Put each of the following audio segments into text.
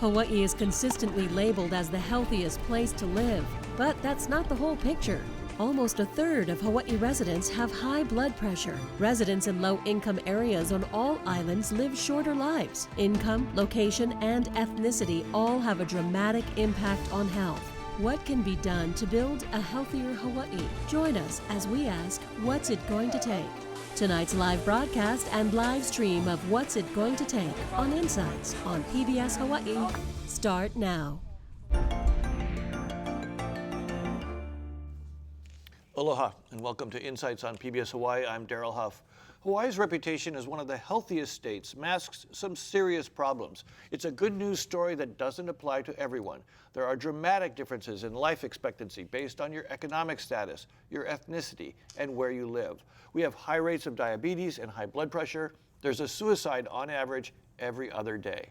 Hawaii is consistently labeled as the healthiest place to live, but that's not the whole picture. Almost a third of Hawaii residents have high blood pressure. Residents in low-income areas on all islands live shorter lives. Income, location, and ethnicity all have a dramatic impact on health. What can be done to build a healthier Hawaii? Join us as we ask, what's it going to take? Tonight's live broadcast and live stream of What's It Going to Take on Insights on PBS Hawaii start now. Aloha and welcome to Insights on PBS Hawaii. I'm Daryl Huff. Hawaii's reputation as one of the healthiest states masks some serious problems. It's a good news story that doesn't apply to everyone. There are dramatic differences in life expectancy based on your economic status, your ethnicity, and where you live. We have high rates of diabetes and high blood pressure. There's a suicide on average every other day.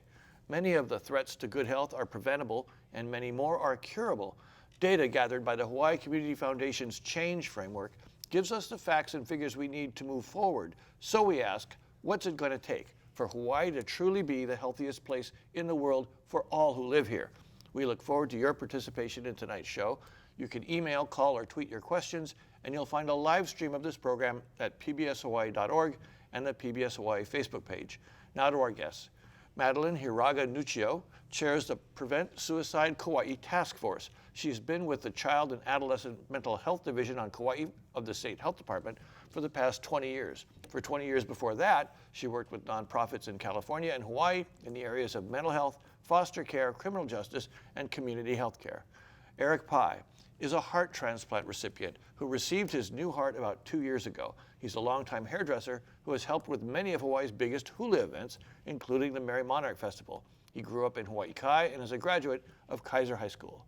Many of the threats to good health are preventable, and many more are curable. Data gathered by the Hawaii Community Foundation's Change Framework gives us the facts and figures we need to move forward. So we ask, what's it going to take for Hawaii to truly be the healthiest place in the world for all who live here? We look forward to your participation in tonight's show. You can email, call, or tweet your questions, and you'll find a live stream of this program at pbshawaii.org and the PBS Hawaii Facebook page. Now to our guests. Madeline Hiraga Nuccio chairs the Prevent Suicide Kauai Task Force. She's been with the Child and Adolescent Mental Health Division on Kauai of the State Health Department for the past 20 years. For 20 years before that, she worked with nonprofits in California and Hawaii in the areas of mental health, foster care, criminal justice, and community health care. Eric Pai is a heart transplant recipient who received his new heart about 2 years ago. He's a longtime hairdresser who has helped with many of Hawaii's biggest hula events, including the Merry Monarch Festival. He grew up in Hawaii Kai and is a graduate of Kaiser High School.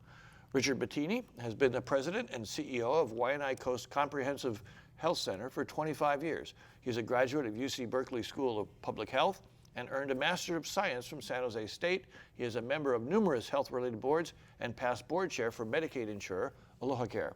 Richard Bettini has been the president and CEO of Waianae Coast Comprehensive Health Center for 25 years. He's a graduate of UC Berkeley School of Public Health and earned a Master of Science from San Jose State. He is a member of numerous health-related boards and past board chair for Medicaid insurer Aloha Care.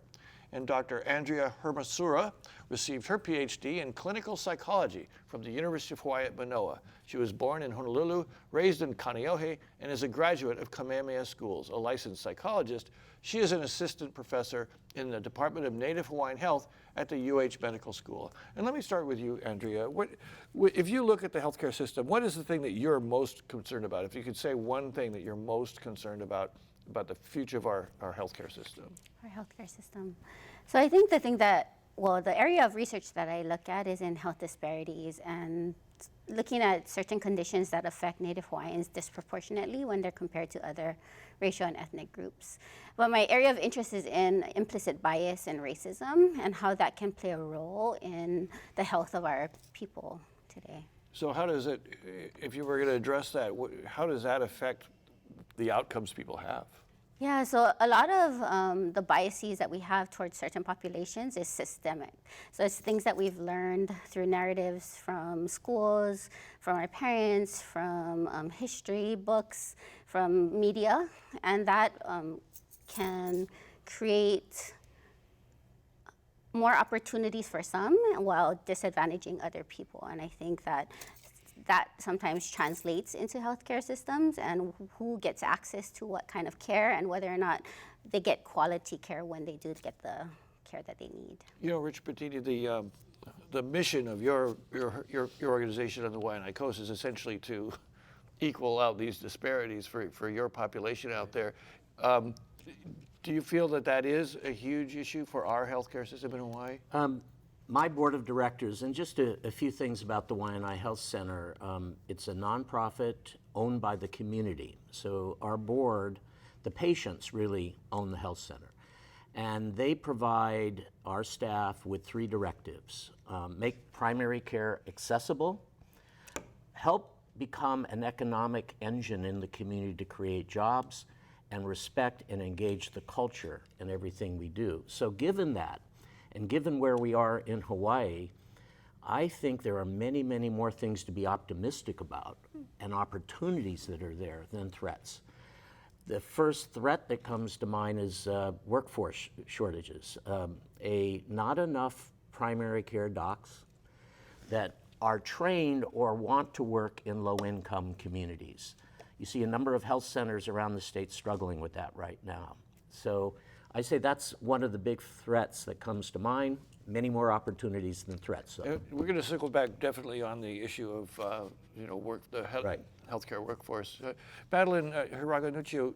And Dr. Andrea Hermasura received her PhD in clinical psychology from the University of Hawaii at Manoa. She was born in Honolulu, raised in Kaneohe, and is a graduate of Kamehameha Schools, a licensed psychologist. She is an assistant professor in the Department of Native Hawaiian Health at the UH Medical School. And let me start with you, Andrea. If you look at the healthcare system, what is the thing that you're most concerned about? If you could say one thing that you're most concerned about the future of our healthcare system. Our healthcare system. So I think the area of research that I look at is in health disparities and looking at certain conditions that affect Native Hawaiians disproportionately when they're compared to other racial and ethnic groups. But my area of interest is in implicit bias and racism and how that can play a role in the health of our people today. So how does it, if you were going to address that, how does that affect the outcomes people have? Yeah, so a lot of the biases that we have towards certain populations is systemic. So it's things that we've learned through narratives from schools, from our parents, from history books, from media, and that can create more opportunities for some while disadvantaging other people. And I think that sometimes translates into healthcare systems and who gets access to what kind of care and whether or not they get quality care when they do get the care that they need. You know, Rich Bettini, the mission of your organization on the Waianae Coast is essentially to equal out these disparities for your population out there. Do you feel that is a huge issue for our healthcare system in Hawaii? My board of directors, and just a few things about the Waianae Health Center, it's a nonprofit owned by the community. So our board, the patients really own the health center. And they provide our staff with 3 directives. Make primary care accessible, help become an economic engine in the community to create jobs, and respect and engage the culture in everything we do. So given that, and given where we are in Hawaii, I think there are many, many more things to be optimistic about and opportunities that are there than threats. The first threat that comes to mind is workforce shortages. Not enough primary care docs that are trained or want to work in low-income communities. You see a number of health centers around the state struggling with that right now. So I say that's one of the big threats that comes to mind. Many more opportunities than threats. So. We're going to circle back definitely on the issue of healthcare workforce. Madeline Hiraga-Nuccio,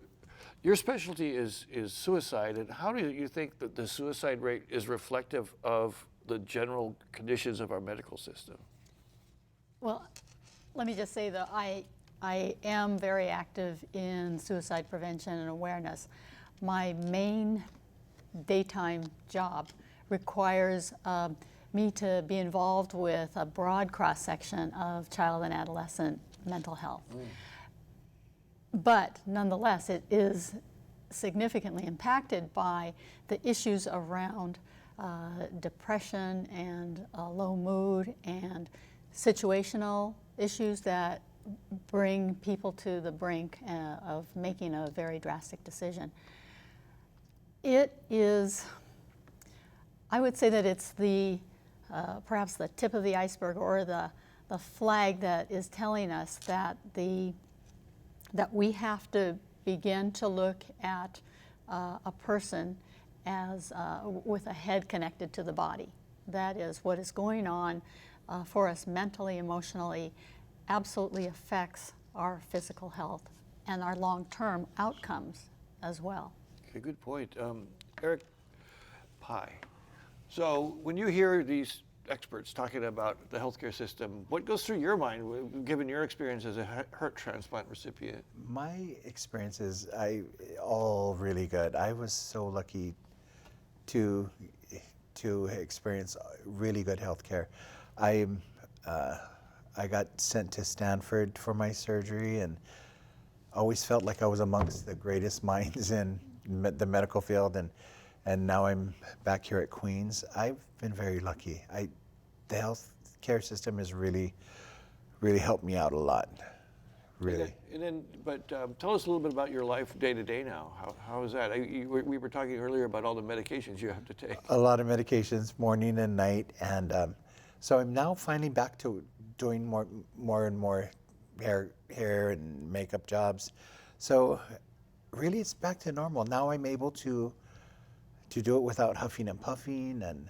your specialty is suicide, and how do you think that the suicide rate is reflective of the general conditions of our medical system? Well, let me just say that I am very active in suicide prevention and awareness. My main daytime job requires me to be involved with a broad cross-section of child and adolescent mental health. But nonetheless, it is significantly impacted by the issues around depression and low mood and situational issues that bring people to the brink of making a very drastic decision. It is, I would say that it's the perhaps the tip of the iceberg, or the flag that is telling us that that we have to begin to look at a person as with a head connected to the body. That is, what is going on for us mentally, emotionally, absolutely affects our physical health and our long-term outcomes as well. Okay, good point. Eric Pye. So when you hear these experts talking about the healthcare system, what goes through your mind, given your experience as a heart transplant recipient? My experience is all really good. I was so lucky to experience really good healthcare. I got sent to Stanford for my surgery, and always felt like I was amongst the greatest minds in the medical field, and now I'm back here at Queens. I've been very lucky. The health care system has really helped me out a lot, really. But tell us a little bit about your life day to day now. How is that? We were talking earlier about all the medications you have to take. A lot of medications, morning and night, and so I'm now finally back to doing more and more hair and makeup jobs. So really, it's back to normal. Now I'm able to do it without huffing and puffing, and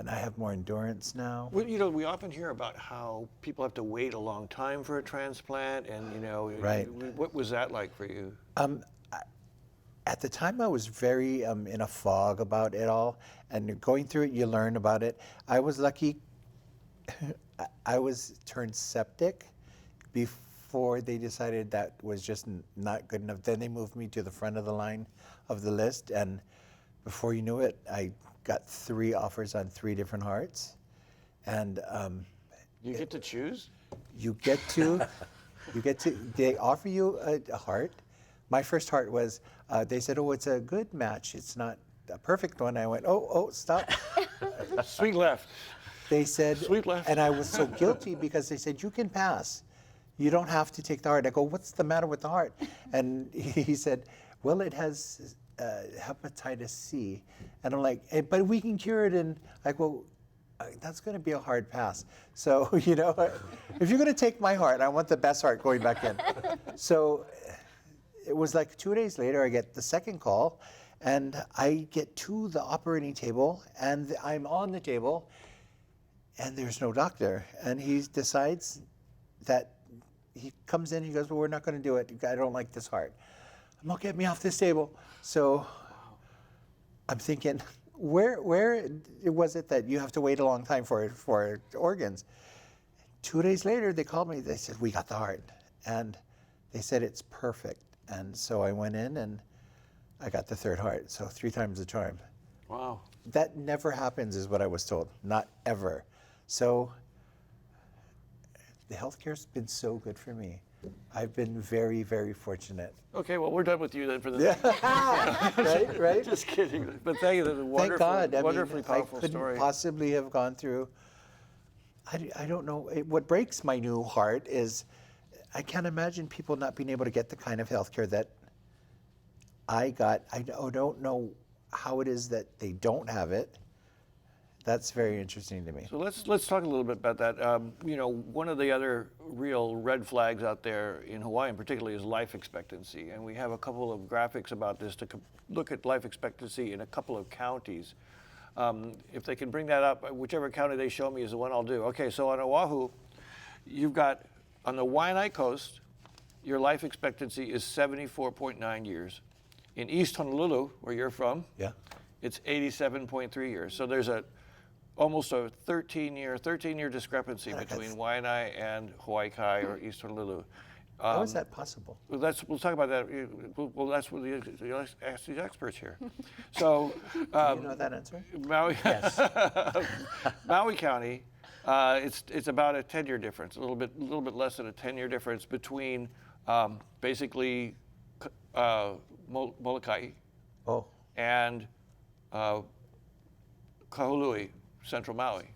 I have more endurance now. Well, we often hear about how people have to wait a long time for a transplant, and Right. What was that like for you? At the time, I was very in a fog about it all, and going through it, you learn about it. I was lucky. I was turned septic before they decided that was just not good enough. Then they moved me to the front of the line of the list, and before you knew it, I got 3 offers on 3 different hearts. And You get to choose? They offer you a heart. My first heart was, they said, oh, it's a good match. It's not a perfect one. I went, oh, stop. Sweet left. They said, Sweet left. and I was so guilty because they said, you can pass. You don't have to take the heart. I go, what's the matter with the heart? And he said, well, it has hepatitis C. And I'm like, but we can cure it. And I go, that's going to be a hard pass. So, if you're going to take my heart, I want the best heart going back in. So it was like 2 days later, I get the second call, and I get to the operating table, and I'm on the table, and there's no doctor. And he decides that he comes in, he goes, well, we're not going to do it. I don't like this heart. I'm like, get me off this table. So I'm thinking, where was it that you have to wait a long time for organs? 2 days later, they called me. They said, we got the heart. And they said, it's perfect. And so I went in, and I got the 3rd heart. So 3 times the charm. Wow. That never happens, is what I was told. Not ever. So the healthcare's been so good for me. I've been very, very fortunate. Okay, well, we're done with you then for the night. Right? Just kidding. But thank you. That's a Thank God. wonderfully powerful I couldn't story. possibly have gone through. I don't know. What breaks my new heart is I can't imagine people not being able to get the kind of healthcare that I got. I don't know how it is that they don't have it. That's very interesting to me. So let's talk a little bit about that. You know, one of the other real red flags out there in Hawaii, in particular, is life expectancy, and we have a couple of graphics about this to look at life expectancy in a couple of counties. If they can bring that up, whichever county they show me is the one I'll do. Okay, so on Oahu, you've got on the Waianae coast, your life expectancy is 74.9 years. In East Honolulu, where you're from, Yeah. it's 87.3 years. So there's almost a 13-year discrepancy between Waianae and Hawaii Kai or East Honolulu. How is that possible? We'll talk about that. Well, that's what you ask these experts here. So, Do you know that answer? Maui, Yes. Maui County, it's about a 10-year difference, a little bit less than a 10-year difference between basically Molokai Oh, and Kahului, Central Maui.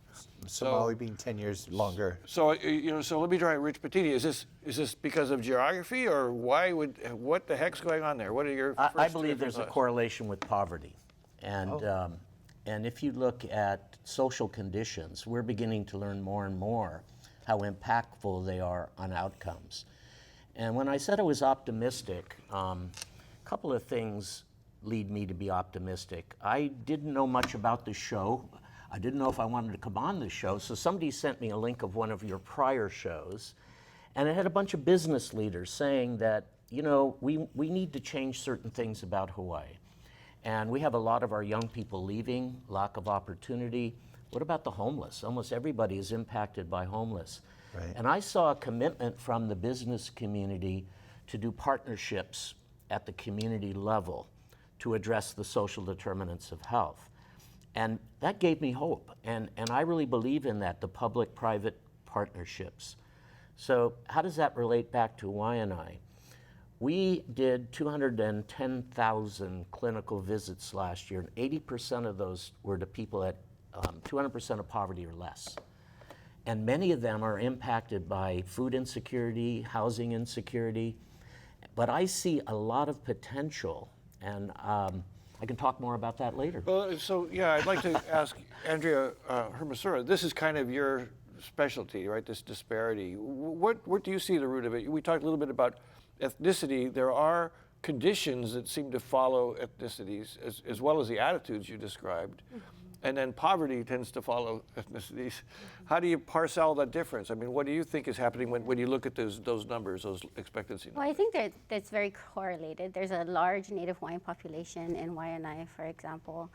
so Maui being 10 years longer. So so let me try Rich Patini. Is this because of geography, or what the heck's going on there? What are your I first believe there's a thoughts? correlation with poverty. And if you look at social conditions, we're beginning to learn more and more how impactful they are on outcomes. And when I said I was optimistic, a couple of things lead me to be optimistic. I didn't know much about the show. I didn't know if I wanted to come on the show, so somebody sent me a link of one of your prior shows, and it had a bunch of business leaders saying that, you know, we need to change certain things about Hawaii. And we have a lot of our young people leaving, lack of opportunity. What about the homeless? Almost everybody is impacted by homeless. Right. And I saw a commitment from the business community to do partnerships at the community level to address the social determinants of health. And that gave me hope. And I really believe in that, the public-private partnerships. So how does that relate back to Waianae? We did 210,000 clinical visits last year, and 80% of those were to people at 200% of poverty or less. And many of them are impacted by food insecurity, housing insecurity. But I see a lot of potential, and I can talk more about that later. Well, so yeah, I'd like to ask Andrea Hermasura. This is kind of your specialty, right? This disparity. What do you see the root of it? We talked a little bit about ethnicity. There are conditions that seem to follow ethnicities, as well as the attitudes you described. And then poverty tends to follow ethnicities. How do you parse out that difference? I mean, what do you think is happening when you look at those numbers, those expectancy numbers? Well, I think that's very correlated. There's a large Native Hawaiian population in Waianae, for example.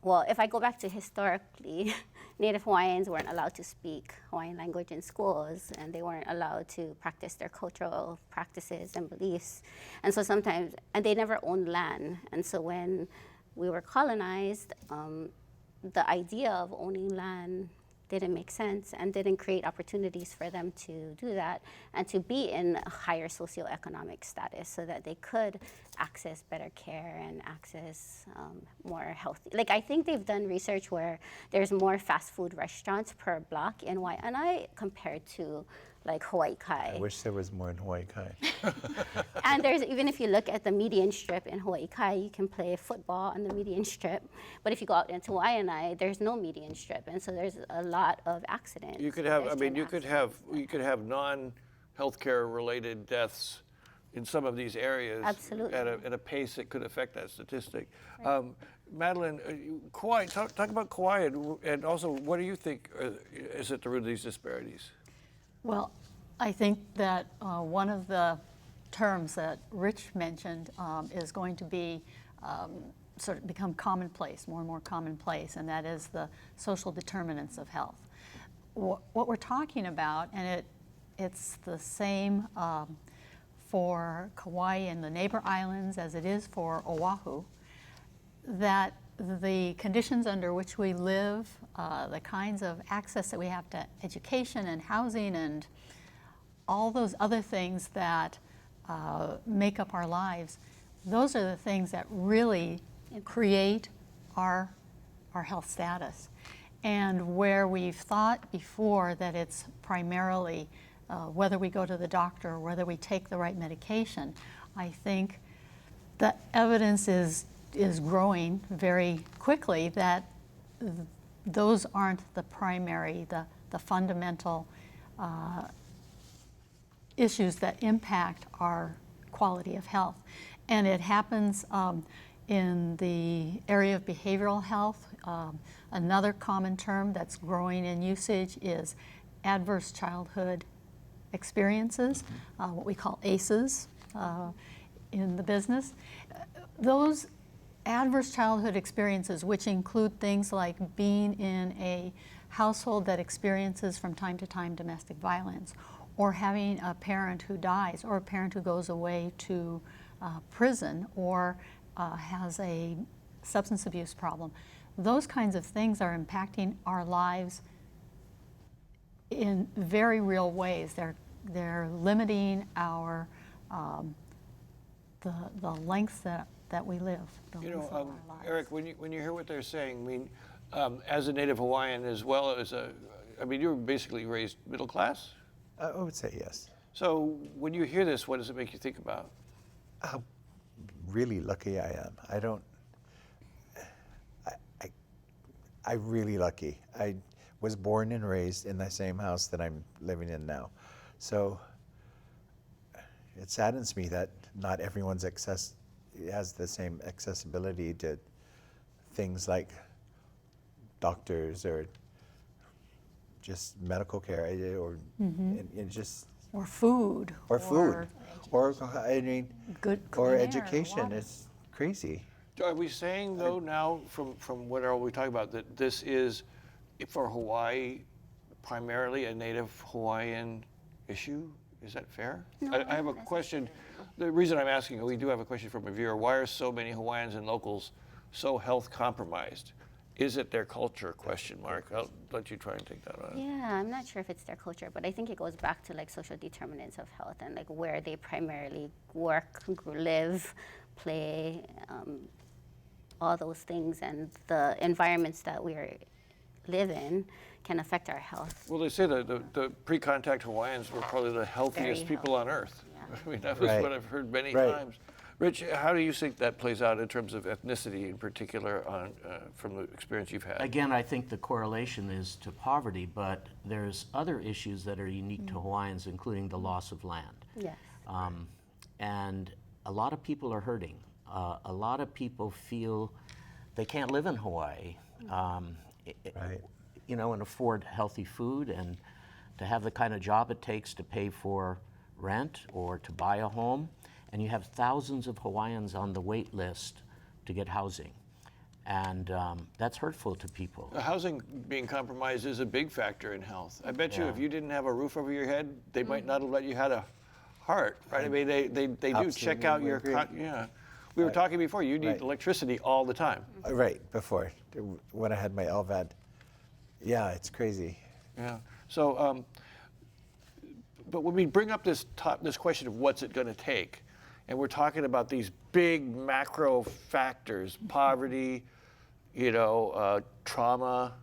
Well, if I go back to historically, Native Hawaiians weren't allowed to speak Hawaiian language in schools, and they weren't allowed to practice their cultural practices and beliefs. And so sometimes, and they never owned land. And so when we were colonized, the idea of owning land didn't make sense and didn't create opportunities for them to do that and to be in a higher socioeconomic status so that they could access better care and access more healthy. Like, I think they've done research where there's more fast food restaurants per block in Waianae compared to like Hawaii Kai. I wish there was more in Hawaii Kai. And there's, even if you look at the median strip in Hawaii Kai, you can play football on the median strip. But if you go out into Waianae, there's no median strip, and so there's a lot of accidents. You could have, you could have non-healthcare related deaths in some of these areas. Absolutely. At a pace that could affect that statistic. Right. Madeline, Kauai, talk about Kauai, and also what do you think is at the root of these disparities? Well, I think that one of the terms that Rich mentioned is going to be sort of become commonplace, more and more commonplace, and that is the social determinants of health. What we're talking about, and it's the same for Kauai and the neighbor islands as it is for Oahu, that the conditions under which we live, the kinds of access that we have to education and housing and all those other things that make up our lives, those are the things that really create our health status. And where we've thought before that it's primarily whether we go to the doctor or whether we take the right medication, I think the evidence is is growing very quickly, that those aren't the primary, the fundamental issues that impact our quality of health. And it happens in the area of behavioral health. Another common term that's growing in usage is adverse childhood experiences, what we call ACEs in the business. Those adverse childhood experiences, which include things like being in a household that experiences from time to time domestic violence, or having a parent who dies, or a parent who goes away to prison, or has a substance abuse problem. Those kinds of things are impacting our lives in very real ways. They're limiting our the length that we live. You know, Eric, when you hear what they're saying, I mean, as a native Hawaiian as well as I mean, you were basically raised middle class? I would say yes. So when you hear this, what does it make you think about? How really lucky I am. I'm really lucky. I was born and raised in the same house that I'm living in now. So it saddens me that not everyone's has the same accessibility to things like doctors or just medical care, or and just or food, or I mean, good or clean air, education. water. It's crazy. Are we saying though now, from what are we talking about, that this is for Hawaii primarily a native Hawaiian issue? Is that fair? No, I have a not question. The reason I'm asking, we do have a question from a viewer. Why are so many Hawaiians and locals so health compromised? Is it their culture? Question mark. I'll let you try and take that on. Yeah, I'm not sure if it's their culture, but I think it goes back to like social determinants of health and like where they primarily work, live, play, all those things, and the environments that we live in can affect our health. Well, they say that the pre-contact Hawaiians were probably the healthiest Very people on earth. Yeah. I mean, that was Right. what I've heard many Right. times. Rich, how do you think that plays out in terms of ethnicity in particular on, from the experience you've had? Again, I think the correlation is to poverty, but there's other issues that are unique to Hawaiians, including the loss of land. Yes. And a lot of people are hurting. A lot of people feel they can't live in Hawaii, Right. you know, and afford healthy food and to have the kind of job it takes to pay for rent or to buy a home. And you have thousands of Hawaiians on the wait list to get housing. And that's hurtful to people. The housing being compromised is a big factor in health. I bet you if you didn't have a roof over your head, they might not have let you have a heart, right? I mean, they do check out your, yeah. We were talking before, you need electricity all the time. Right, before, when I had my LVAD. Yeah, it's crazy. Yeah. So, but when we bring up this question of what's it going to take, and we're talking about these big macro factors, poverty, you know, trauma,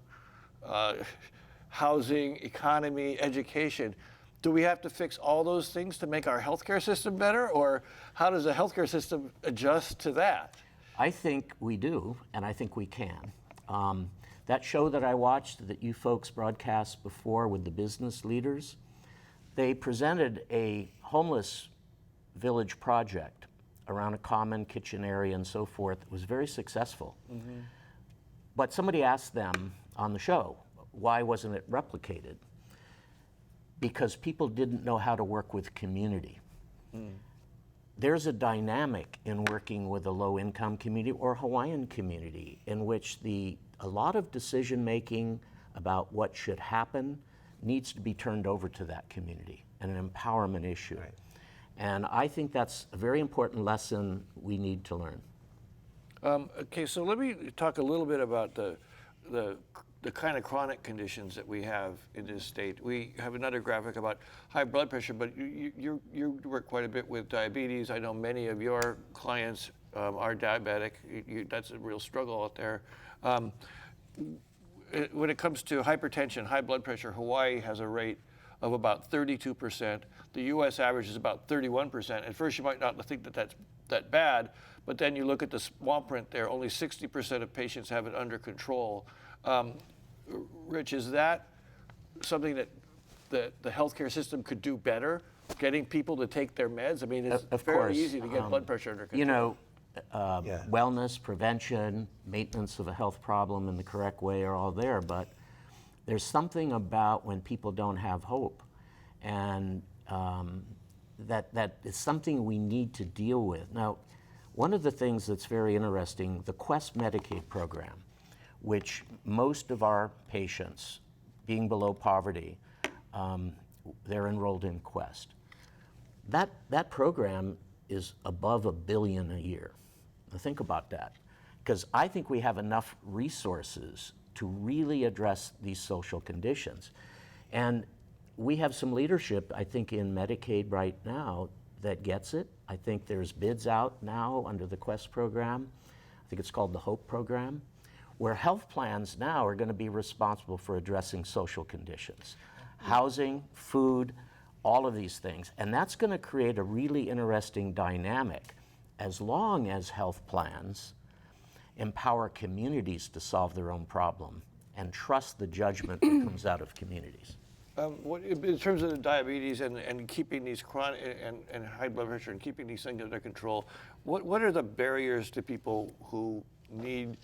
housing, economy, education, do we have to fix all those things to make our healthcare system better, or how does the healthcare system adjust to that? I think we do, and I think we can. That show that I watched that you folks broadcast before with the business leaders, they presented a homeless village project around a common kitchen area and so forth. It was very successful. Mm-hmm. But somebody asked them on the show, why wasn't it replicated? Because people didn't know how to work with community. There's a dynamic in working with a low-income community or Hawaiian community in which a lot of decision making about what should happen needs to be turned over to that community, and an empowerment issue. Right. And I think that's a very important lesson we need to learn. Okay, so let me talk a little bit about the kind of chronic conditions that we have in this state. We have another graphic about high blood pressure, but you work quite a bit with diabetes. I know many of your clients are diabetic. That's a real struggle out there. When it comes to hypertension, high blood pressure, Hawaii has a rate of about 32%. The US average is about 31%. At first you might not think that that's that bad, but then you look at the small print there, only 60% of patients have it under control. Rich, is that something that the healthcare system could do better, getting people to take their meds? I mean, it's very easy to get blood pressure under control. You know, wellness, prevention, maintenance of a health problem in the correct way are all there, but there's something about when people don't have hope, and that is something we need to deal with. Now, one of the things that's very interesting, the Quest Medicaid program, which most of our patients, being below poverty, they're enrolled in Quest. That program is above $1 billion a year. Now think about that, because I think we have enough resources to really address these social conditions. And we have some leadership, I think, in Medicaid right now that gets it. I think there's bids out now under the Quest program. I think it's called the HOPE program, where health plans now are going to be responsible for addressing social conditions, housing, food, all of these things. And that's going to create a really interesting dynamic as long as health plans empower communities to solve their own problem and trust the judgment that comes out of communities. In terms of the diabetes and keeping these chronic and high blood pressure and keeping these things under control, what are the barriers to people who need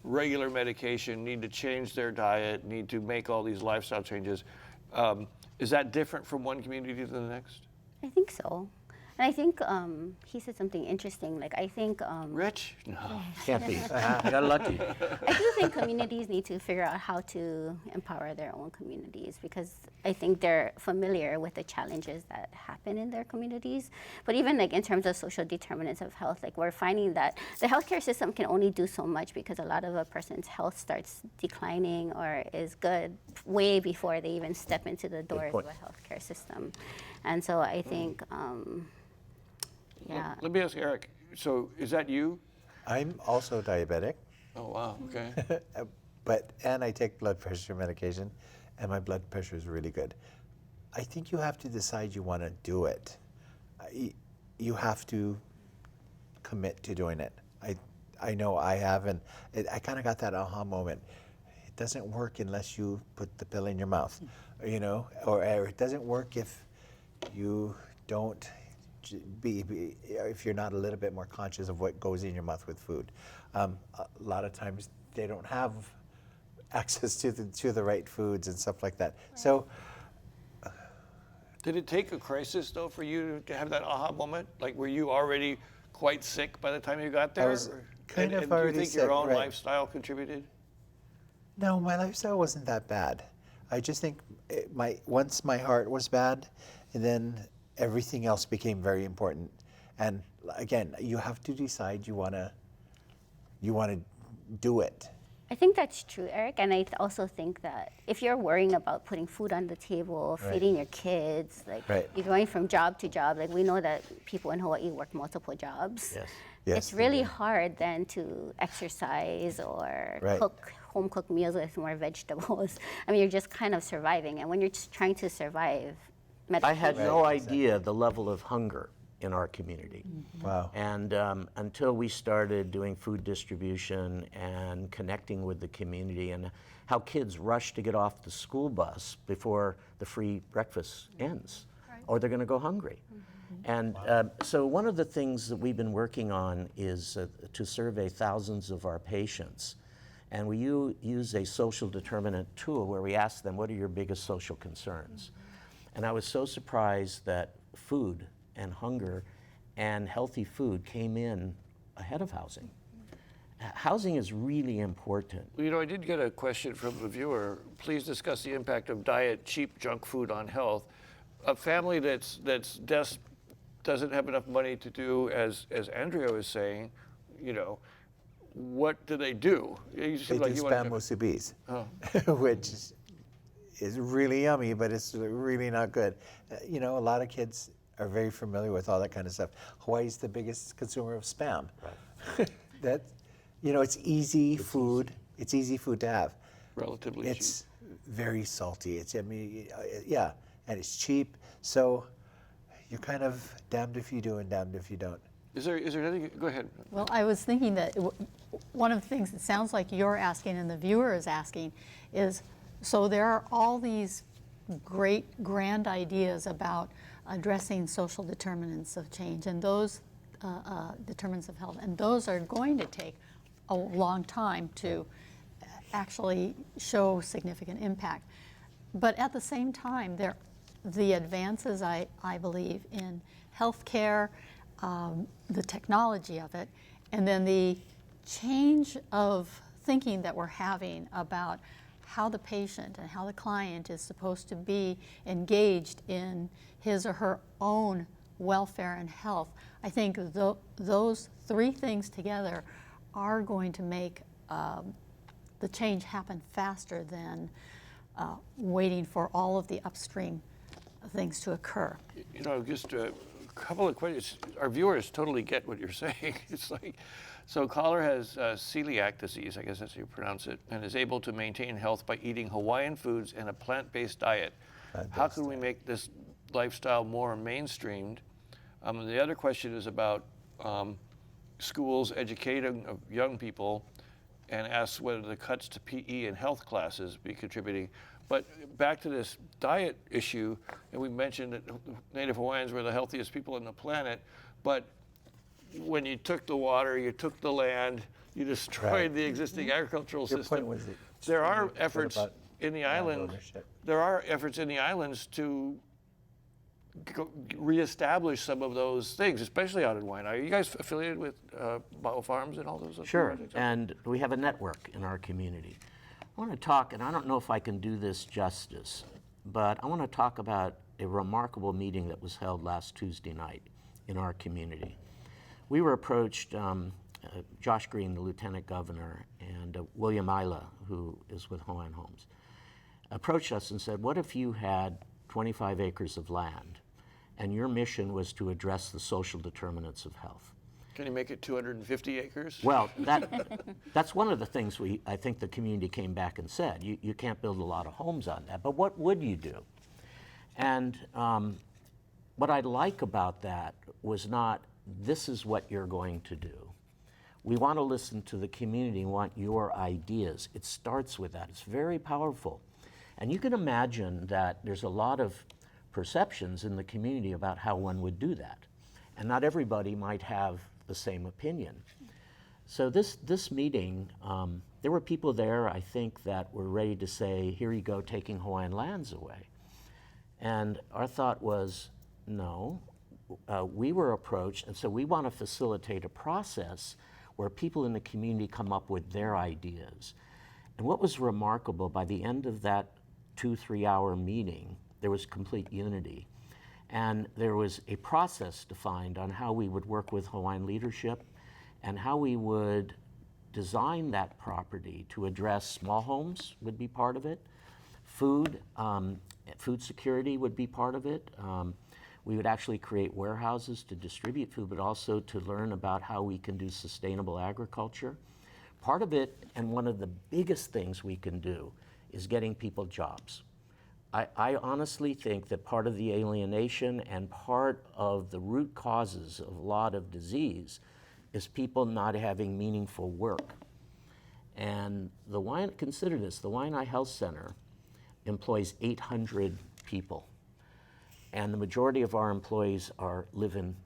regular medication, need to change their diet, need to make all these lifestyle changes? Is that different from one community to the next? I think so. And I think he said something interesting. Like, I think Rich? No. Can't be. I got lucky. I do think communities need to figure out how to empower their own communities, because I think they're familiar with the challenges that happen in their communities. But even like in terms of social determinants of health, like we're finding that the healthcare system can only do so much, because a lot of a person's health starts declining or is good way before they even step into the doors of a healthcare system. And so I think, yeah. Let me ask Eric. So is that you? I'm also diabetic. Oh, wow, okay. And I take blood pressure medication, and my blood pressure is really good. I think you have to decide you want to do it. You have to commit to doing it. I know I have, and I kind of got that aha moment. It doesn't work unless you put the pill in your mouth, you know, or it doesn't work if you don't if you're not a little bit more conscious of what goes in your mouth with food. A lot of times they don't have access to the right foods and stuff like that. Right. So, did it take a crisis though for you to have that aha moment? Like, were you already quite sick by the time you got there? I was kind of and already do you think sick, your own right. lifestyle contributed? No, my lifestyle wasn't that bad. I just think once my heart was bad, and then everything else became very important. And again, you have to decide you want to do it. I think that's true, Eric. And I also think that if you're worrying about putting food on the table, feeding your kids, like you're going from job to job, like we know that people in Hawaii work multiple jobs. Yes. Yes, it's really hard then to exercise or cook home-cooked meals with more vegetables. I mean, you're just kind of surviving. And when you're just trying to survive, I had no idea the level of hunger in our community. Mm-hmm. Wow. And until we started doing food distribution and connecting with the community, and how kids rush to get off the school bus before the free breakfast ends, or they're going to go hungry. Mm-hmm. And so one of the things that we've been working on is to survey thousands of our patients. And we use a social determinant tool where we ask them, what are your biggest social concerns? Mm-hmm. And I was so surprised that food and hunger and healthy food came in ahead of housing. Housing is really important. You know, I did get a question from a viewer. Please discuss the impact of diet, cheap junk food on health. A family that's doesn't have enough money to do, as Andrea was saying, you know, what do? They do spam musubis, which is really yummy, but it's really not good. You know, a lot of kids are very familiar with all that kind of stuff. Hawaii's the biggest consumer of spam. Right. It's easy food. It's easy food to have. Relatively cheap. It's very salty. and it's cheap. So you're kind of damned if you do and damned if you don't. Is there anything? Go ahead. Well, I was thinking that one of the things it sounds like you're asking and the viewer is asking is, so there are all these great grand ideas about addressing social determinants of change and those determinants of health, and those are going to take a long time to actually show significant impact. But at the same time, the advances, I believe, in healthcare, the technology of it, and then the change of thinking that we're having about how the patient and how the client is supposed to be engaged in his or her own welfare and health. I think those three things together are going to make the change happen faster than waiting for all of the upstream things to occur. You know, just a couple of questions. Our viewers totally get what you're saying. It's like, so caller has celiac disease, I guess that's how you pronounce it, and is able to maintain health by eating Hawaiian foods and a plant-based diet. How can we make this lifestyle more mainstreamed? The other question is about schools educating young people, and asks whether the cuts to PE and health classes be contributing. But back to this diet issue, and we mentioned that Native Hawaiians were the healthiest people on the planet, but when you took the water, you took the land, you destroyed the existing agricultural Your system. point was that There are efforts in the island. ownership. There are efforts in the islands to reestablish some of those things, especially out in Waianae. Are you guys affiliated with biofarms and all those other Sure, projects? and we have a network in our community. I want to talk, and I don't know if I can do this justice, but I want to talk about a remarkable meeting that was held last Tuesday night in our community. We were approached, Josh Green, the Lieutenant Governor, and William Isla, who is with Hawaiian Homes, approached us and said, what if you had 25 acres of land and your mission was to address the social determinants of health? Can you make it 250 acres? Well, that's one of the things I think the community came back and said. You can't build a lot of homes on that, but what would you do? And what I like about that was not, this is what you're going to do. We want to listen to the community, want your ideas. It starts with that. It's very powerful. And you can imagine that there's a lot of perceptions in the community about how one would do that. And not everybody might have the same opinion. So this meeting, there were people there, I think, that were ready to say, here you go, taking Hawaiian lands away. And our thought was, no. We were approached, and so we want to facilitate a process where people in the community come up with their ideas. And what was remarkable, by the end of that 2-3 hour meeting, there was complete unity. And there was a process defined on how we would work with Hawaiian leadership and how we would design that property to address small homes would be part of it. Food security would be part of it. We would actually create warehouses to distribute food, but also to learn about how we can do sustainable agriculture. Part of it, and one of the biggest things we can do, is getting people jobs. I honestly think that part of the alienation and part of the root causes of a lot of disease is people not having meaningful work. And consider this, the Waianae Health Center employs 800 people. And the majority of our employees live in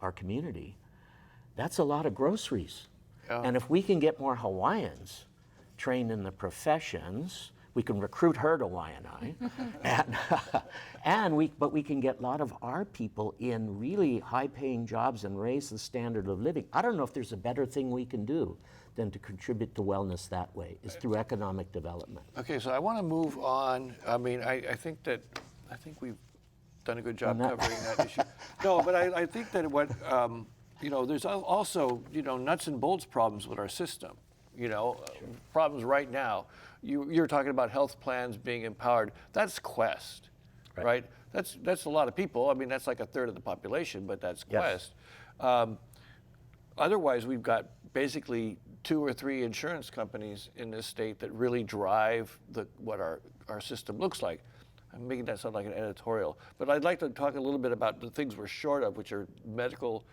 our community. That's a lot of groceries. Yeah. And if we can get more Hawaiians trained in the professions, we can recruit her to Waianae, but we can get a lot of our people in really high-paying jobs and raise the standard of living. I don't know if there's a better thing we can do than to contribute to wellness that way, is through economic development. Okay, so I want to move on. I mean, I think we've done a good job covering that issue. No, but I think that there's also, nuts and bolts problems with our system. Problems right now. You're talking about health plans being empowered. That's Quest, right? That's a lot of people. I mean, that's like a third of the population, but that's Quest. Yes. Otherwise, we've got basically 2 or 3 insurance companies in this state that really drive what our system looks like. I'm making that sound like an editorial, but I'd like to talk a little bit about the things we're short of, which are medical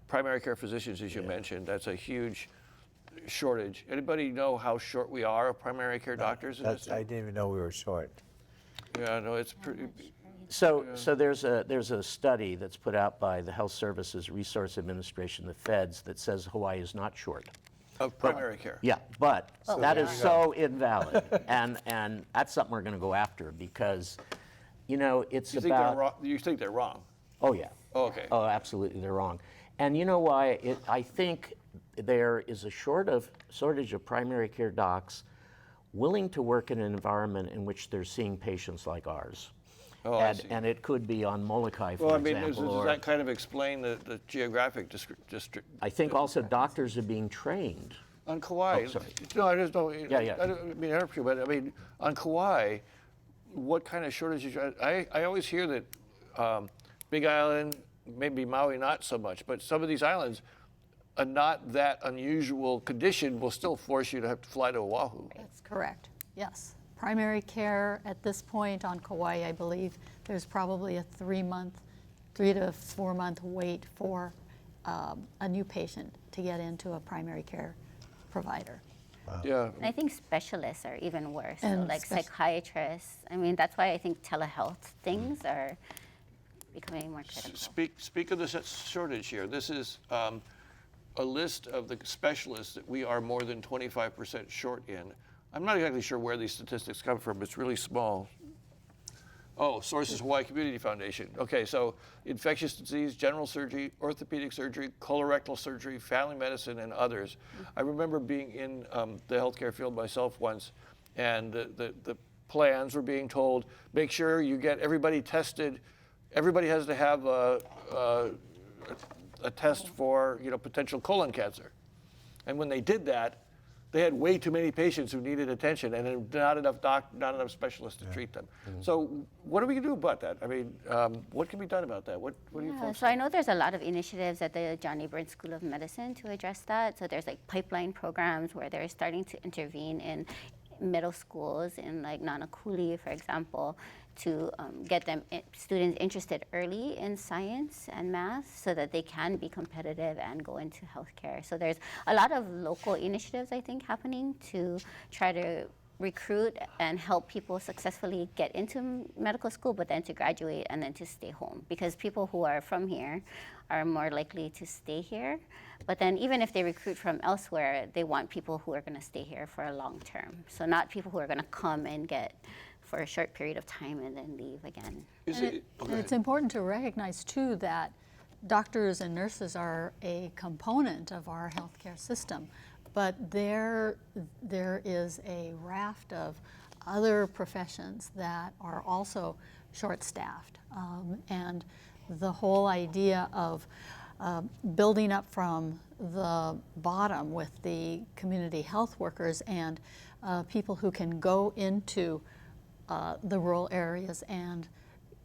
primary care physicians, as you mentioned. That's a huge shortage. Anybody know how short we are of primary care doctors? I didn't even know we were short. Yeah, no, it's pretty. So there's a study that's put out by the Health Services Resource Administration, the feds, that says Hawaii is not short. Of primary care. Yeah, but that is so invalid, and that's something we're going to go after because, it's You think about. they're wrong? You think they're wrong? Oh yeah. Oh, okay. Oh, absolutely, they're wrong. And you know why? I think there is a shortage of primary care docs willing to work in an environment in which they're seeing patients like ours. Oh, I see. And it could be on Molokai, for Well, I mean, example. does that kind of explain the geographic district? I think also doctors are being trained. On Kauai. Oh, sorry. No, I just don't. Yeah. I don't mean to interrupt you, but I mean, on Kauai, what kind of shortages? I always hear that Big Island, maybe Maui, not so much, but some of these islands, a not that unusual condition will still force you to have to fly to Oahu. That's correct, yes. Primary care at this point on Kauai, I believe, there's probably a 3 to 4 month wait for a new patient to get into a primary care provider. Yeah. And I think specialists are even worse, so And like psychiatrists. I mean, that's why I think telehealth things are becoming more critical. Speak of the shortage here. This is a list of the specialists that we are more than 25% short in. I'm not exactly sure where these statistics come from. It's really small. Oh, sources Hawaii Community Foundation. Okay, so infectious disease, general surgery, orthopedic surgery, colorectal surgery, family medicine, and others. I remember being in the healthcare field myself once, and the plans were being told, make sure you get everybody tested. Everybody has to have a test for potential colon cancer. And when they did that, they had way too many patients who needed attention and not enough specialists to treat them. So what are we going to do about that? I mean, what can be done about that? What do you folks So I know there's a lot of initiatives at the Johnny Burns School of Medicine to address that. So there's like pipeline programs where they're starting to intervene in middle schools in like Nanakuli, for example, to get them students interested early in science and math so that they can be competitive and go into healthcare. So there's a lot of local initiatives, I think, happening to try to recruit and help people successfully get into medical school, but then to graduate and then to stay home. Because people who are from here are more likely to stay here. But then even if they recruit from elsewhere, they want people who are going to stay here for a long term. So not people who are going to come and get for a short period of time and then leave again. And it's important to recognize too that doctors and nurses are a component of our healthcare system, but there is a raft of other professions that are also short-staffed. And the whole idea of building up from the bottom with the community health workers and people who can go into the rural areas and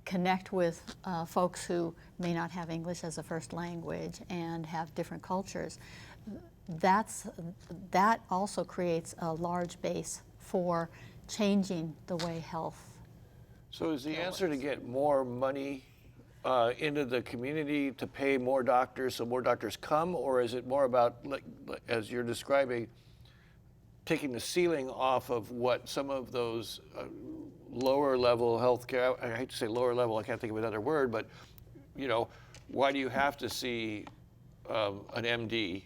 connect with folks who may not have English as a first language and have different cultures. That also creates a large base for changing the way health. So is the answer to get more money into the community to pay more doctors so more doctors come, or is it more about, like as you're describing, taking the ceiling off of what some of those lower level healthcare, I hate to say lower level, I can't think of another word, but why do you have to see an MD?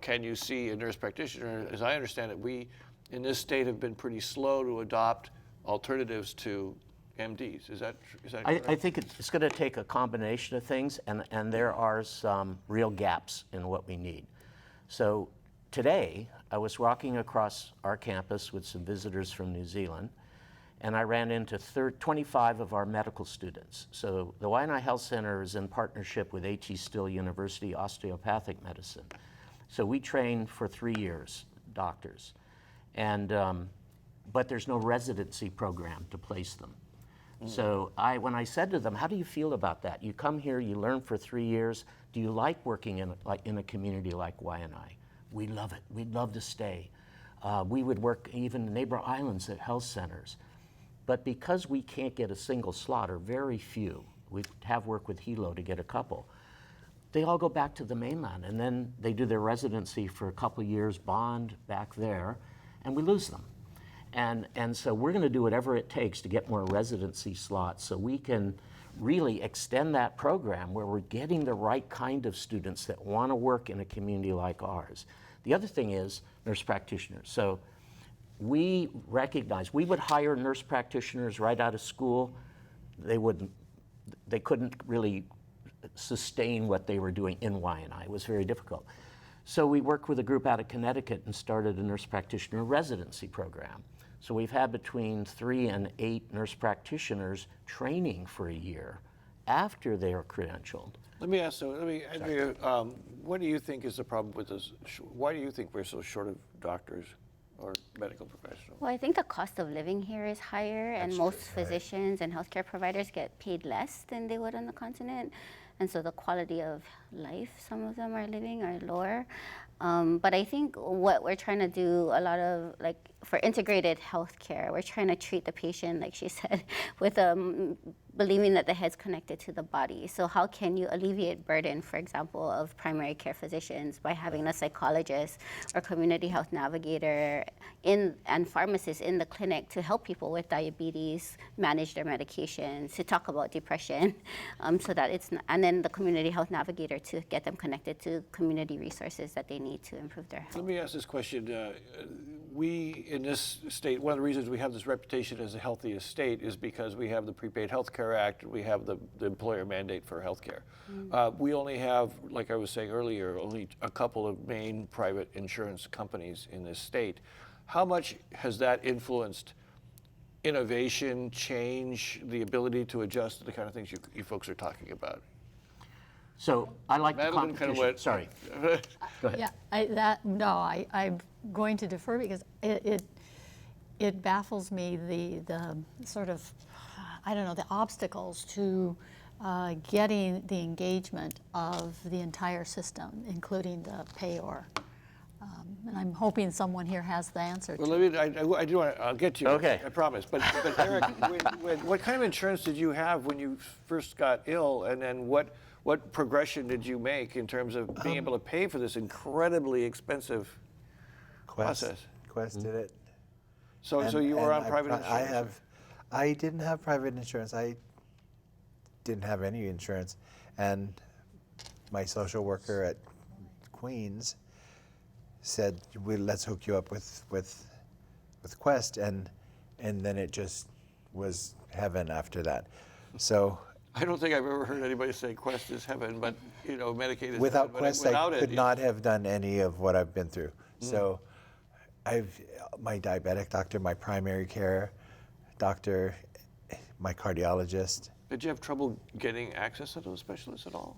Can you see a nurse practitioner? As I understand it, we in this state have been pretty slow to adopt alternatives to MDs. Is that correct? I think it's going to take a combination of things, and there are some real gaps in what we need. So today, I was walking across our campus with some visitors from New Zealand, and I ran into 25 of our medical students. So the Waianae Health Center is in partnership with H.E. Still University Osteopathic Medicine. So we train for 3 years, doctors, and but there's no residency program to place them. So when I said to them, how do you feel about that? You come here, you learn for 3 years. Do you like working in a community like Waianae? We love it. We'd love to stay. We would work even in neighbor islands at health centers. But because we can't get a single slot, or very few, we have worked with Hilo to get a couple, they all go back to the mainland, and then they do their residency for a couple years, bond back there, and we lose them. And so we're gonna do whatever it takes to get more residency slots so we can really extend that program where we're getting the right kind of students that wanna work in a community like ours. The other thing is nurse practitioners. So we recognize, we would hire nurse practitioners right out of school. They couldn't really sustain what they were doing in Waianae. It was very difficult. So we worked with a group out of Connecticut and started a nurse practitioner residency program. So we've had between 3 and 8 nurse practitioners training for a year after they are credentialed. Let me ask, what do you think is the problem with this? Why do you think we're so short of doctors or medical professionals? Well, I think the cost of living here is higher, and most physicians and healthcare providers get paid less than they would on the continent. And so the quality of life some of them are living are lower. But I think what we're trying to do a lot of, like for integrated healthcare, we're trying to treat the patient, like she said, with believing that the head's connected to the body. So how can you alleviate burden, for example, of primary care physicians by having a psychologist or community health navigator and pharmacists in the clinic to help people with diabetes manage their medications, to talk about depression, so that it's not, and then the community health navigator to get them connected to community resources that they need to improve their health. Let me ask this question. We, in this state, one of the reasons we have this reputation as the healthiest state is because we have the Prepaid Health Care Act, we have the employer mandate for health care. We only have, like I was saying earlier, only a couple of main private insurance companies in this state. How much has that influenced innovation, change, the ability to adjust to the kind of things you folks are talking about? So I like the Madeline competition. kind of went, Sorry. Go ahead. Yeah, I'm going to defer because it baffles me the sort of, I don't know, the obstacles to getting the engagement of the entire system, including the payor. And I'm hoping someone here has the answer. Well, I do want to, I'll get to you, okay. I promise. But Eric, what kind of insurance did you have when you first got ill, and then what progression did you make in terms of being able to pay for this incredibly expensive process? Quest did it. So you were on private insurance? I didn't have private insurance. I didn't have any insurance. And my social worker at Queens said, let's hook you up with Quest, and then it just was heaven after that. So I don't think I've ever heard anybody say Quest is heaven, but Medicaid is without heaven. Quest, I could not have done any of what I've been through. So my diabetic doctor, my primary care doctor, my cardiologist. Did you have trouble getting access to those specialists at all?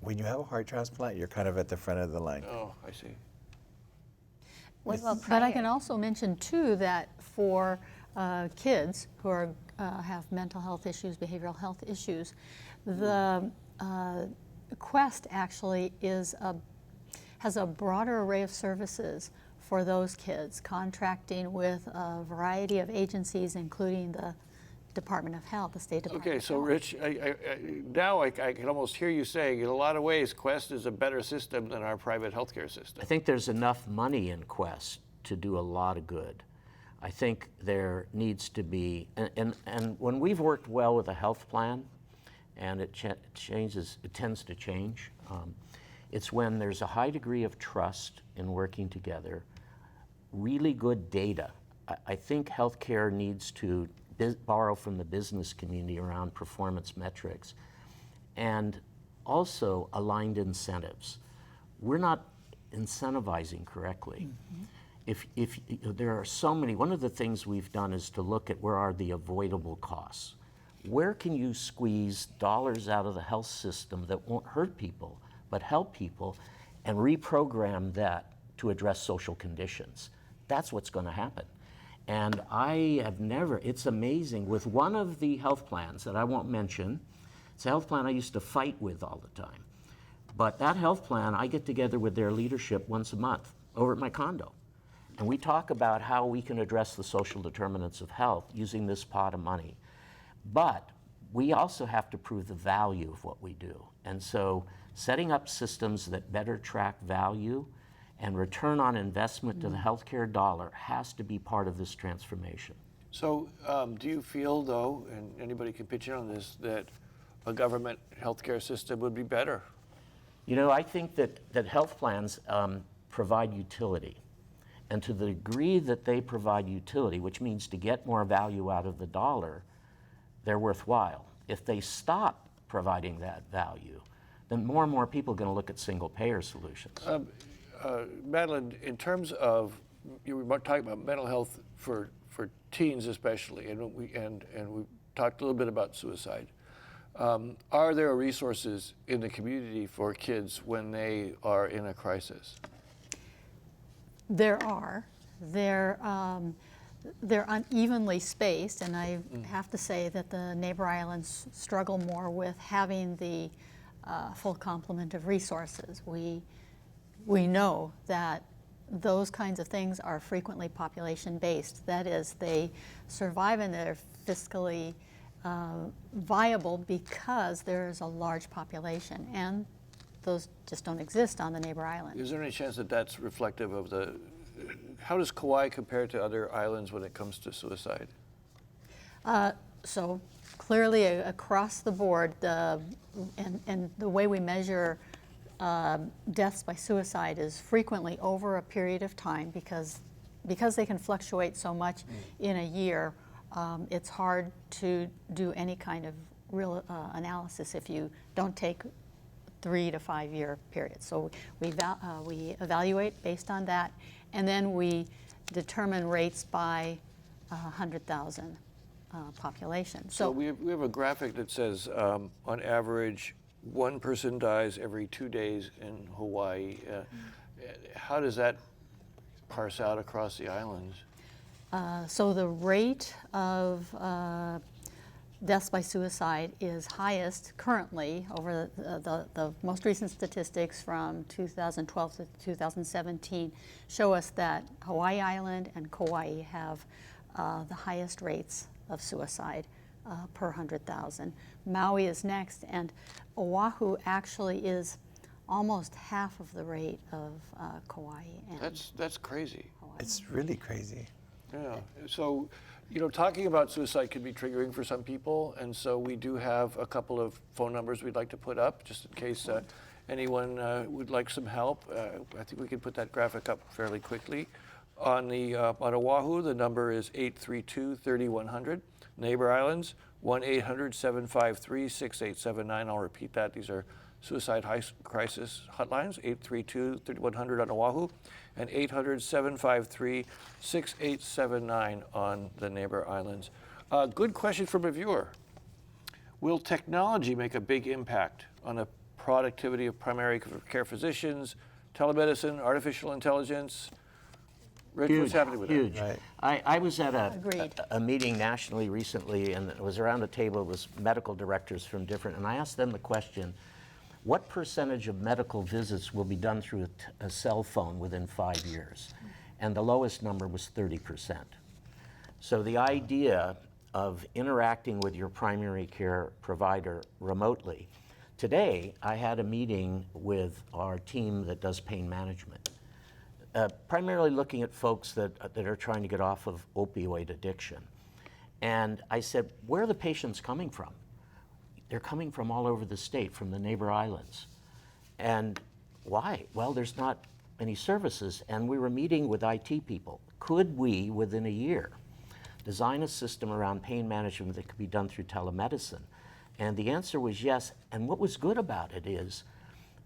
When you have a heart transplant, you're kind of at the front of the line. Oh, I see. What about But I prior? can also mention too that for kids who are have mental health issues, behavioral health issues, the Quest actually has a broader array of services for those kids, contracting with a variety of agencies, including the Department of Health, the State Department Okay, of so Health. Rich, now I can almost hear you saying, in a lot of ways, Quest is a better system than our private healthcare system. I think there's enough money in Quest to do a lot of good. I think there needs to be, and when we've worked well with a health plan, and it tends to change, it's when there's a high degree of trust in working together, really good data. I think healthcare needs to borrow from the business community around performance metrics, and also aligned incentives. We're not incentivizing correctly. If there are so many, one of the things we've done is to look at where are the avoidable costs. Where can you squeeze dollars out of the health system that won't hurt people, but help people, and reprogram that to address social conditions? That's what's going to happen. And I have never, it's amazing, with one of the health plans that I won't mention, it's a health plan I used to fight with all the time. But that health plan, I get together with their leadership once a month over at my condo. And we talk about how we can address the social determinants of health using this pot of money. But we also have to prove the value of what we do. And so setting up systems that better track value and return on investment to the healthcare dollar has to be part of this transformation. So do you feel, though, and anybody can pitch in on this, that a government healthcare system would be better? You know, I think that health plans provide utility. And to the degree that they provide utility, which means to get more value out of the dollar, they're worthwhile. If they stop providing that value, then more and more people are going to look at single payer solutions. Madeline, in terms of, you were talking about mental health for teens especially, and we talked a little bit about suicide. Are there resources in the community for kids when they are in a crisis? There are. They're unevenly spaced, and I have to say that the neighbor islands struggle more with having the full complement of resources. We know that those kinds of things are frequently population-based. That is, they survive and they're fiscally viable because there is a large population, and those just don't exist on the neighbor island. Is there any chance that that's reflective of how does Kauai compare to other islands when it comes to suicide? So clearly across the board, and the way we measure deaths by suicide is frequently over a period of time because they can fluctuate so much in a year. It's hard to do any kind of real analysis if you don't take 3 to 5 year periods. So we evaluate based on that, and then we determine rates by 100,000 population. So we have a graphic that says on average 1 person dies every 2 days in Hawaii. How does that parse out across the islands? So the rate of deaths by suicide is highest currently over the most recent statistics from 2012 to 2017 show us that Hawaii Island and Kauai have the highest rates of suicide per 100,000. Maui is next, and Oahu actually is almost half of the rate of Kauai. And that's crazy. Hawaii. It's really crazy. Yeah. So, talking about suicide can be triggering for some people, and so we do have a couple of phone numbers we'd like to put up just in case anyone would like some help. I think we can put that graphic up fairly quickly. On Oahu, the number is 832-3100. Neighbor Islands, 1-800-753-6879. I'll repeat that. These are suicide crisis hotlines, 832-3100 on Oahu, and 800-753-6879 on the neighbor islands. Good question from a viewer. Will technology make a big impact on the productivity of primary care physicians, telemedicine, artificial intelligence? Rick, what's happening with huge. that? Right. I was at Agreed. a meeting nationally recently, and it was around a table with medical directors from different, and I asked them the question, what percentage of medical visits will be done through a cell phone within 5 years? And the lowest number was 30%. So the idea of interacting with your primary care provider remotely. Today, I had a meeting with our team that does pain management, primarily looking at folks that are trying to get off of opioid addiction. And I said, where are the patients coming from? They're coming from all over the state, from the neighbor islands. And why? Well, there's not any services. And we were meeting with IT people. Could we, within a year, design a system around pain management that could be done through telemedicine? And the answer was yes. And what was good about it is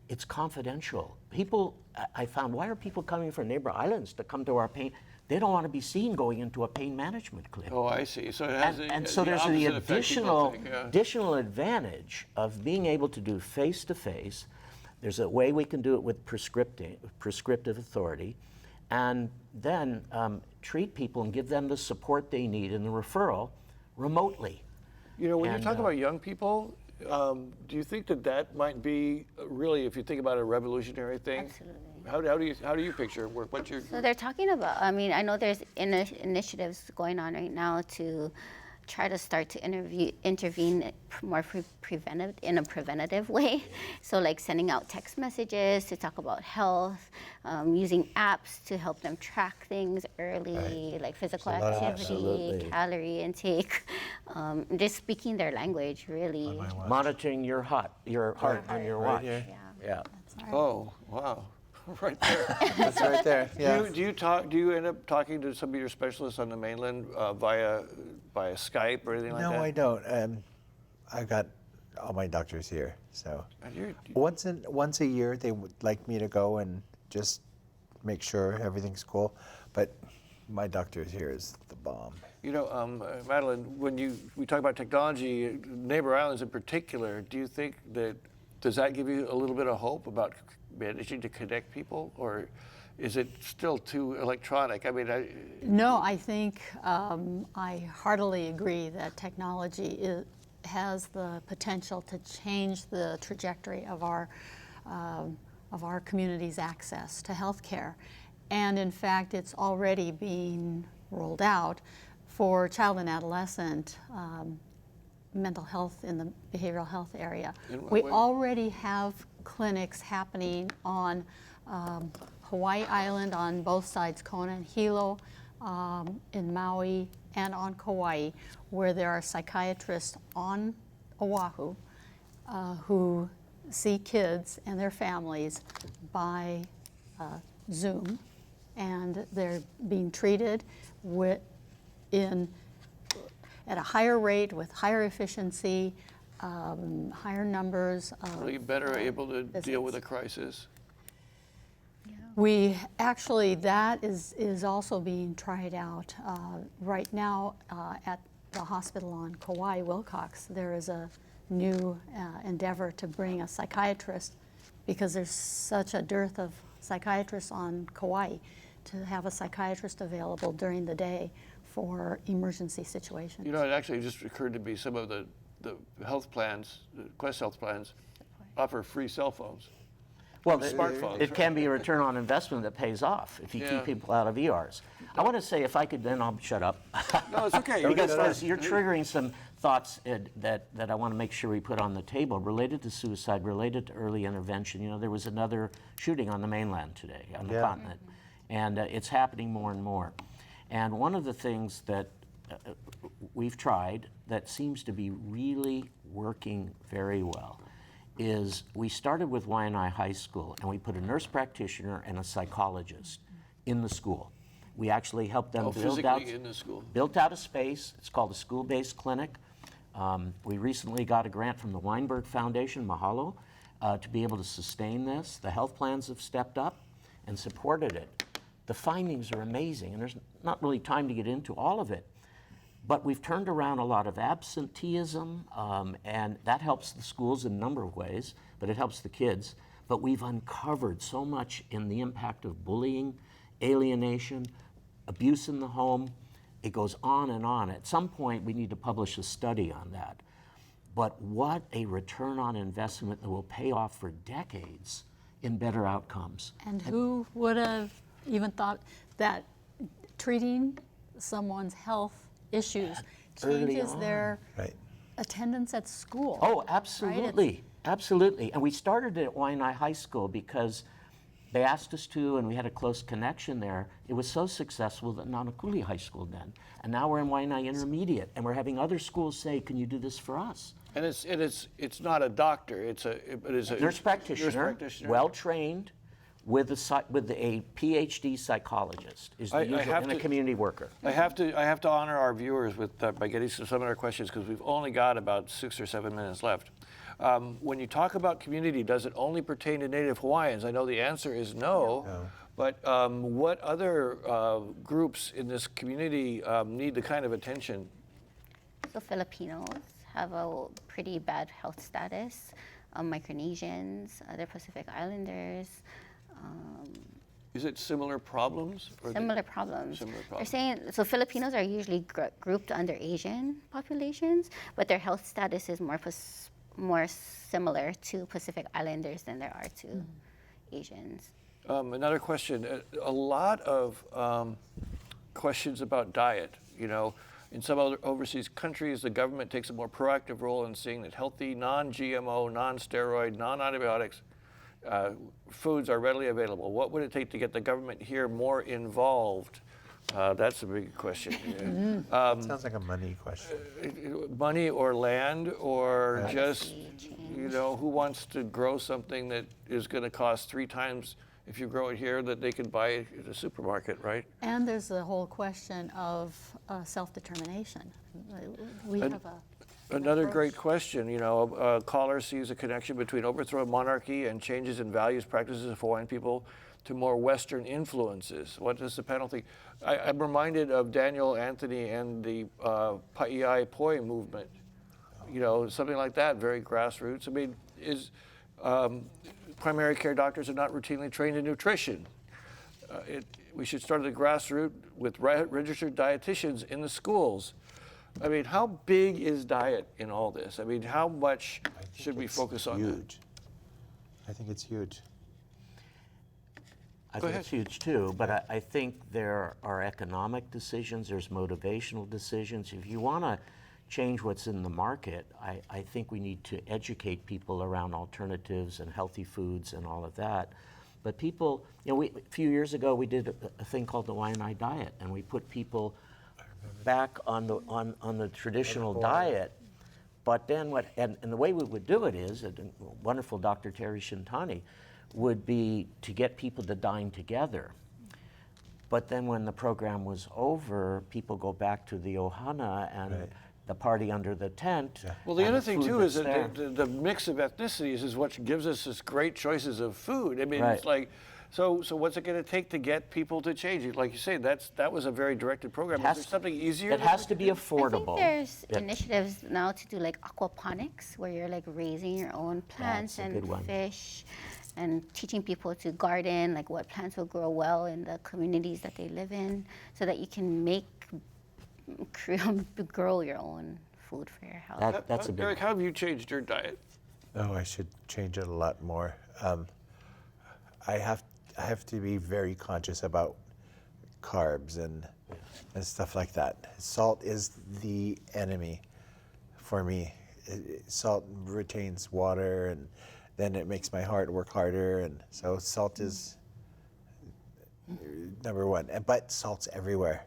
it's confidential. People, I found, why are people coming from neighbor islands to come to our pain? They don't want to be seen going into a pain management clinic. Oh, I see. So it has So there's the opposite effect people think, yeah. additional advantage of being able to do face-to-face. There's a way we can do it with prescriptive authority, and then treat people and give them the support they need in the referral remotely. When you talk about young people, do you think that might be really, if you think about a revolutionary thing? Absolutely. How do you picture work? What's your So they're talking about, I mean, I know there's initiatives going on right now to try to start to intervene more in a preventative way. So like sending out text messages to talk about health, using apps to help them track things early, like physical activity, calorie intake, just speaking their language, really. Monitoring your heart on your watch. here. Yeah. Oh, wow. Right there. That's right there. Yeah. Do you end up talking to some of your specialists on the mainland via Skype or anything like that? No, I don't. I've got all my doctors here, so And once a year they would like me to go and just make sure everything's cool. But my doctor here is the bomb. You know, Madeline, when we talk about technology, neighbor islands in particular, do you think does that give you a little bit of hope about managing to connect people, or is it still too electronic? I mean, No, I think I heartily agree that technology has the potential to change the trajectory of our community's access to health care. And in fact, it's already being rolled out for child and adolescent mental health in the behavioral health area. We already have clinics happening on Hawaii Island on both sides, Kona and Hilo, in Maui and on Kauai, where there are psychiatrists on Oahu who see kids and their families by Zoom, and they're being treated at a higher rate with higher efficiency, higher numbers of are you better able to deal with a visits. crisis? We actually, that is also being tried out right now at the hospital on Kauai, Wilcox. There is a new endeavor to bring a psychiatrist, because there's such a dearth of psychiatrists on Kauai, to have a psychiatrist available during the day for emergency situations. You know, it actually just occurred to me some of the health plans, the Quest health plans, offer free cell phones. Well, Smartphones, it can be a return on investment that pays off if you Yeah. keep people out of ERs. I want to say, if I could, then I'll shut up. No, it's okay. Because you're triggering some thoughts that I want to make sure we put on the table related to suicide, related to early intervention. You know, there was another shooting on the mainland today, on the continent, and it's happening more and more. And one of the things that we've tried that seems to be really working very well is we started with Waianae High School, and we put a nurse practitioner and a psychologist in the school. We actually helped them physically in the school. built out a space. It's called a school-based clinic. We recently got a grant from the Weinberg Foundation, mahalo, to be able to sustain this. The health plans have stepped up and supported it. The findings are amazing, and there's not really time to get into all of it. But we've turned around a lot of absenteeism, and that helps the schools in a number of ways, but it helps the kids. But we've uncovered so much in the impact of bullying, alienation, abuse in the home. It goes on and on. At some point, we need to publish a study on that. But what a return on investment that will pay off for decades in better outcomes. And who would have even thought that treating someone's health issues Early changes on. their Right. attendance at school? Oh, absolutely, absolutely. And we started it at Waianae High School because they asked us to, and we had a close connection there. It was so successful that Nanakuli High School then. And now we're in Waianae Intermediate, and we're having other schools say, can you do this for us? And it's not a doctor. It is a Nurse practitioner, well trained, with a PhD psychologist is the usual, and a community worker. I have to honor our viewers by getting to some of their questions, because we've only got about 6 or 7 minutes left. When you talk about community, does it only pertain to Native Hawaiians? I know the answer is no. But what other groups in this community need the kind of attention? So Filipinos have a pretty bad health status. Micronesians, other Pacific Islanders. Is it similar problems? Similar problems. Similar They're problems. saying, so Filipinos are usually grouped under Asian populations, but their health status is more similar to Pacific Islanders than there are to Asians. Another question, a lot of questions about diet. You know, in some other overseas countries, the government takes a more proactive role in seeing that healthy, non-GMO, non-steroid, non-antibiotics foods are readily available. What would it take to get the government here more involved? That's a big question. Sounds like a money question. Money or land or just, you know, who wants to grow something that is going to cost 3 times if you grow it here that they can buy it at a supermarket, right? And there's the whole question of self-determination. We have Another great question. You know, a caller sees a connection between overthrow of monarchy and changes in values, practices of Hawaiian people to more Western influences. What does the panel think? I'm reminded of Daniel Anthony and the Pa'iai Poi movement. You know, something like that, very grassroots. I mean, primary care doctors are not routinely trained in nutrition. We should start at the grassroots with registered dietitians in the schools. I mean, how big is diet in all this? I mean, how much should we focus on huge. I think it's huge. I think it's huge too, but I think there are economic decisions, there's motivational decisions. If you want to change what's in the market, I think we need to educate people around alternatives and healthy foods and all of that. But people, you know, a few years ago we did a thing called the Waianae diet, and we put people back on the traditional diet. But then and the way we would do it is, a wonderful Dr. Terry Shintani would be to get people to dine together. But then when the program was over, people go back to the ohana and the party under the tent. Yeah. Well, the other thing too is that the mix of ethnicities is what gives us this great choices of food. I mean, it's like, so what's it going to take to get people to change it? Like you say, that was a very directed program. Is there something easier? It has to be affordable. I think there's initiatives now to do like aquaponics, where you're like raising your own plants and fish, and teaching people to garden, like what plants will grow well in the communities that they live in, so that you can grow your own food for your health. That's a big Eric, how have you changed your diet? Oh, I should change it a lot more. I have to be very conscious about carbs and stuff like that. Salt is the enemy for me. Salt retains water, and then it makes my heart work harder, and so salt is number one. But salt's everywhere.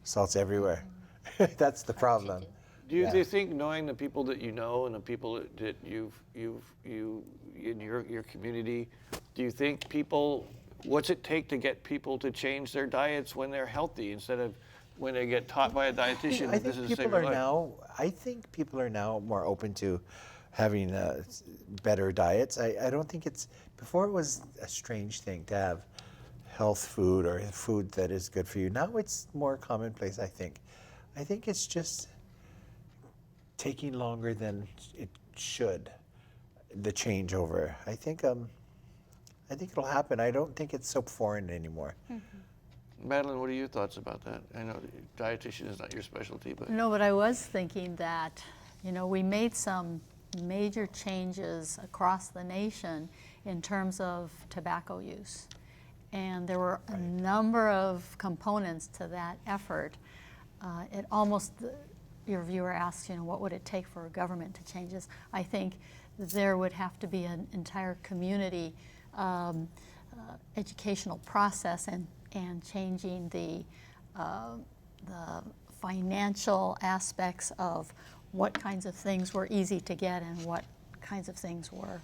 Salt's everywhere. That's the problem. Do you think, knowing the people that you know and the people that you in your community, do you think what's it take to get people to change their diets when they're healthy instead of when they get taught by a dietitian? I think people are now more open to having better diets. I don't think before it was a strange thing to have health food or food that is good for you. Now it's more commonplace, I think. I think it's just taking longer than it should, the changeover. I think it'll happen. I don't think it's so foreign anymore. Madeline, what are your thoughts about that? I know dietitian is not your specialty, but No, but I was thinking that, you know, we made some major changes across the nation in terms of tobacco use. And there were a number of components to that effort. It almost, your viewer asked, you know, what would it take for a government to change this? I think there would have to be an entire community educational process and changing the financial aspects of what kinds of things were easy to get and what kinds of things were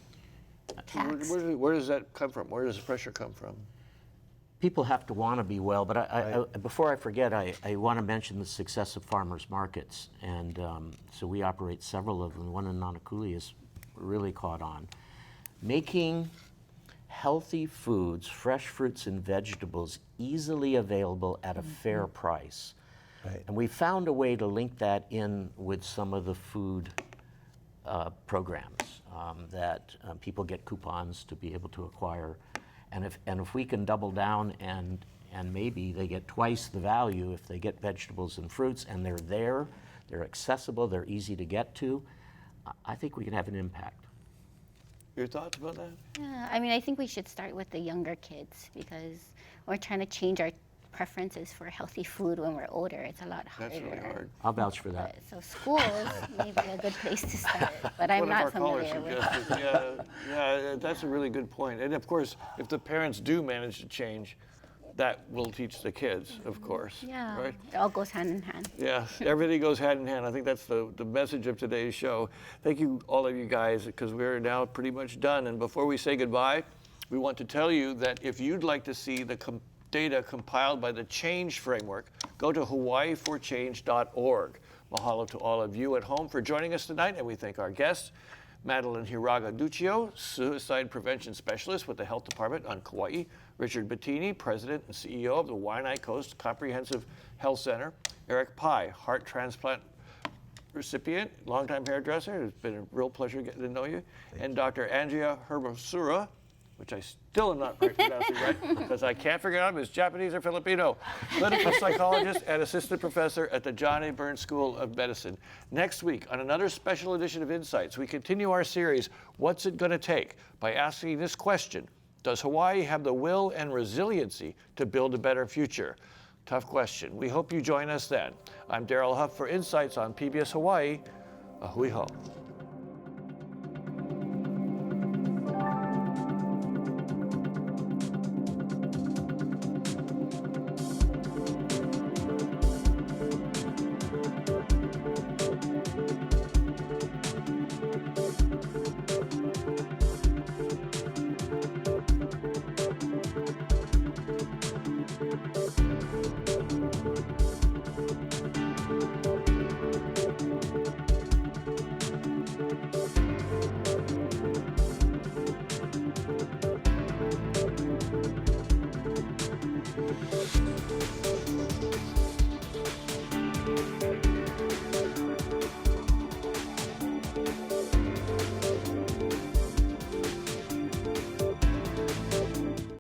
taxed. Where does that come from? Where does the pressure come from? People have to want to be well, but before I forget, I want to mention the success of farmers markets. And so we operate several of them. One in Nanakuli has really caught on. Making healthy foods, fresh fruits and vegetables, easily available at a fair price. Right. And we found a way to link that in with some of the food programs that people get coupons to be able to acquire. And if we can double down and maybe they get twice the value if they get vegetables and fruits, and they're accessible, they're easy to get to, I think we can have an impact. Your thoughts about that? Yeah, I mean, I think we should start with the younger kids because we're trying to change our preferences for healthy food when we're older. It's a lot harder. That's really hard. I'll vouch for that. So schools may be a good place to start, but I'm One of not our callers familiar with suggested, yeah, that's a really good point. And of course, if the parents do manage to change, that will teach the kids, of course. Yeah, Right? it all goes hand in hand. Yeah, everything goes hand in hand. I think that's the message of today's show. Thank you, all of you guys, because we're now pretty much done. And before we say goodbye, we want to tell you that if you'd like to see the data compiled by the Change Framework, go to hawaiiforchange.org. Mahalo to all of you at home for joining us tonight, and we thank our guests, Madeline Hiraga Duccio, Suicide Prevention Specialist with the Health Department on Kauai, Richard Bettini, President and CEO of the Waianae Coast Comprehensive Health Center, Eric Pai, heart transplant recipient, longtime hairdresser. It's been a real pleasure getting to know you. And Dr. Andrea Hermosura, which I still am not pronouncing right because I can't figure out if it's Japanese or Filipino, clinical psychologist and assistant professor at the John A. Burns School of Medicine. Next week, on another special edition of Insights, we continue our series, What's It Gonna Take? By asking this question: does Hawaii have the will and resiliency to build a better future? Tough question. We hope you join us then. I'm Daryl Huff for Insights on PBS Hawaii. Ahui ho.